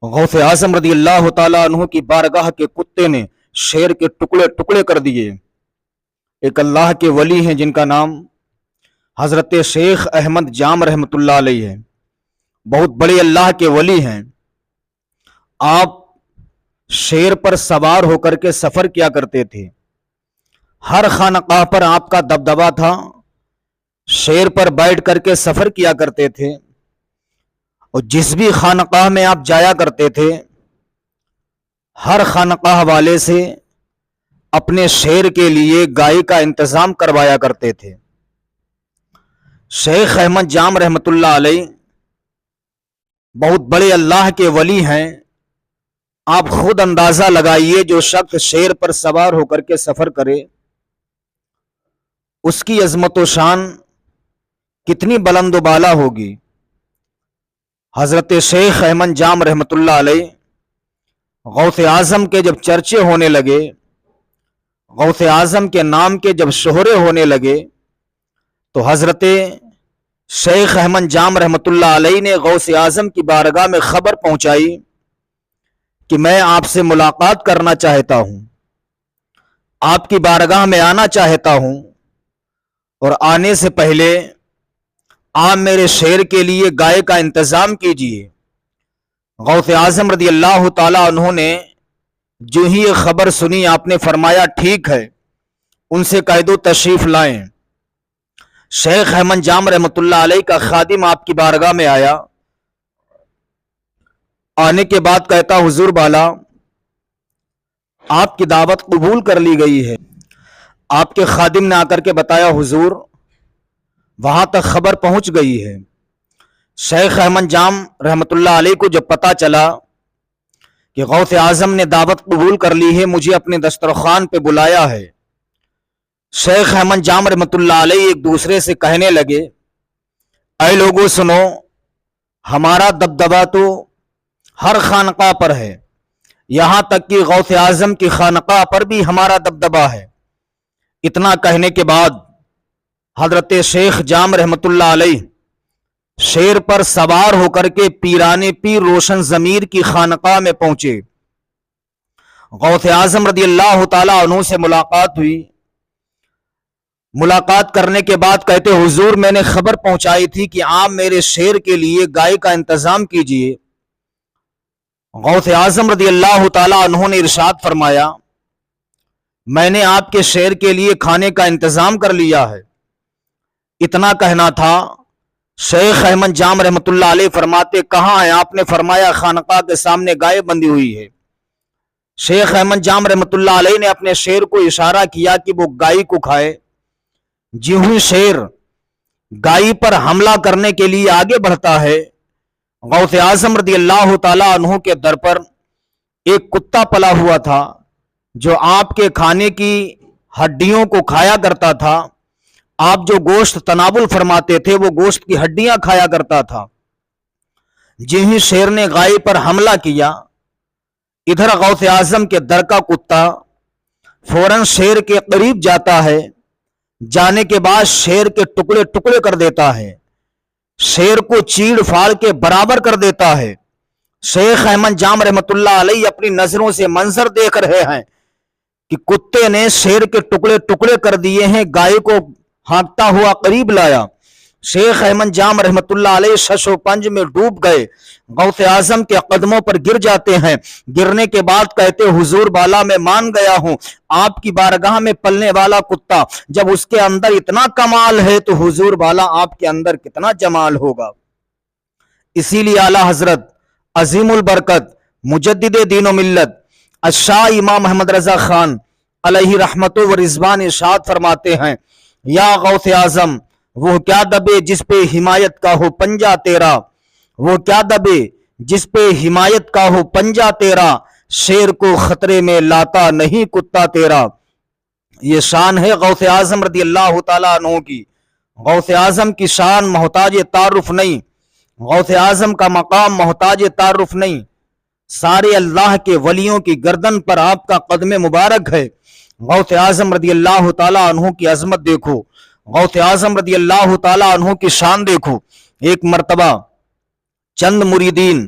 غوث اعظم رضی اللہ تعالیٰ عنہ کی بارگاہ کے کتے نے شیر کے ٹکڑے ٹکڑے کر دیے۔ ایک اللہ کے ولی ہیں جن کا نام حضرت شیخ احمد جام رحمۃ اللہ علیہ ہے، بہت بڑے اللہ کے ولی ہیں۔ آپ شیر پر سوار ہو کر کے سفر کیا کرتے تھے، ہر خانقاہ پر آپ کا دبدبا تھا، شیر پر بیٹھ کر کے سفر کیا کرتے تھے، اور جس بھی خانقاہ میں آپ جایا کرتے تھے ہر خانقاہ والے سے اپنے شیر کے لیے گائے کا انتظام کروایا کرتے تھے۔ شیخ احمد جام رحمۃ اللہ علیہ بہت بڑے اللہ کے ولی ہیں۔ آپ خود اندازہ لگائیے، جو شخص شیر پر سوار ہو کر کے سفر کرے اس کی عظمت و شان کتنی بلند و بالا ہوگی۔ حضرت شیخ احمد جام رحمۃ اللہ علیہ غوث اعظم کے جب چرچے ہونے لگے، غوث اعظم کے نام کے جب شہرے ہونے لگے، تو حضرت شیخ احمد جام رحمۃ اللہ علیہ نے غوث اعظم کی بارگاہ میں خبر پہنچائی کہ میں آپ سے ملاقات کرنا چاہتا ہوں، آپ کی بارگاہ میں آنا چاہتا ہوں، اور آنے سے پہلے آپ میرے شیر کے لیے گائے کا انتظام کیجیے۔ غوث اعظم رضی اللہ تعالیٰ عنہ نے جو ہی یہ خبر سنی، آپ نے فرمایا ٹھیک ہے، ان سے کہہ دو تشریف لائیں۔ شیخ احمد جام رحمۃ اللہ علیہ کا خادم آپ کی بارگاہ میں آیا، آنے کے بعد کہتا حضور بالا آپ کی دعوت قبول کر لی گئی ہے۔ آپ کے خادم نے آ کر کے بتایا حضور وہاں تک خبر پہنچ گئی ہے۔ شیخ احمد جام رحمۃ اللہ علیہ کو جب پتا چلا کہ غوث اعظم نے دعوت قبول کر لی ہے، مجھے اپنے دسترخوان پہ بلایا ہے، شیخ احمد جام رحمۃ اللہ علیہ ایک دوسرے سے کہنے لگے، اے لوگوں سنو، ہمارا دبدبا تو ہر خانقاہ پر ہے، یہاں تک کہ غوث اعظم کی خانقاہ پر بھی ہمارا دبدبا ہے۔ اتنا کہنے کے بعد حضرت شیخ جام رحمۃ اللہ علیہ شیر پر سوار ہو کر کے پیرانے پیر روشن ضمیر کی خانقاہ میں پہنچے۔ غوث اعظم رضی اللہ تعالیٰ عنہ سے ملاقات ہوئی۔ ملاقات کرنے کے بعد کہتے حضور میں نے خبر پہنچائی تھی کہ آپ میرے شیر کے لیے گائے کا انتظام کیجیے۔ غوث اعظم رضی اللہ تعالیٰ عنہ نے ارشاد فرمایا، میں نے آپ کے شیر کے لیے کھانے کا انتظام کر لیا ہے۔ اتنا کہنا تھا، شیخ احمد جام رحمۃ اللہ علیہ فرماتے کہاں ہیں؟ آپ نے فرمایا خانقاہ کے سامنے گائے بندھی ہوئی ہے۔ شیخ احمد جام رحمۃ اللہ علیہ نے اپنے شیر کو اشارہ کیا کہ وہ گائے کو کھائے۔ جیوں ہی شیر گائے پر حملہ کرنے کے لیے آگے بڑھتا ہے، غوث اعظم رضی اللہ تعالیٰ عنہ کے در پر ایک کتا پلا ہوا تھا جو آپ کے کھانے کی ہڈیوں کو کھایا کرتا تھا۔ آپ جو گوشت تناول فرماتے تھے وہ گوشت کی ہڈیاں کھایا کرتا تھا۔ جن ہی شیر نے گائے پر حملہ کیا، ادھر غوث اعظم کے در کا کتا فوراً شیر کے قریب جاتا ہے، جانے کے بعد شیر کے ٹکڑے ٹکڑے کر دیتا ہے، شیر کو چیڑ پھاڑ کے برابر کر دیتا ہے۔ شیخ احمد جام رحمۃ اللہ علیہ اپنی نظروں سے منظر دیکھ رہے ہیں کہ کتے نے شیر کے ٹکڑے ٹکڑے کر دیے ہیں، گائے کو ہانکتا ہوا قریب لایا۔ شیخ احمد جام رحمۃ اللہ علیہ شش و پنج میں ڈوب گئے، غوث اعظم کے قدموں پر گر جاتے ہیں۔ گرنے کے بعد کہتے حضور بالا میں مان گیا ہوں، آپ کی بارگاہ میں پلنے والا کتا جب اس کے اندر اتنا کمال ہے تو حضور بالا آپ کے اندر کتنا جمال ہوگا۔ اسی لیے اعلیٰ حضرت عظیم البرکت مجدد دین و ملت الشاہ امام محمد رضا خان علیہ رحمت و رضوان ارشاد فرماتے ہیں، یا غوث اعظم وہ کیا دبے جس پہ حمایت کا ہو پنجہ تیرا، وہ کیا دبے جس پہ حمایت کا ہو پنجہ تیرا، شیر کو خطرے میں لاتا نہیں کتا تیرا۔ یہ شان ہے غوث اعظم رضی اللہ تعالیٰ عنہ کی۔ غوث اعظم کی شان محتاج تعارف نہیں، غوث اعظم کا مقام محتاج تعارف نہیں، سارے اللہ کے ولیوں کی گردن پر آپ کا قدم مبارک ہے۔ غوث اعظم رضی اللہ تعالیٰ عنہ کی عظمت دیکھو، غوث اعظم رضی اللہ تعالیٰ عنہ کی شان دیکھو۔ ایک مرتبہ چند مریدین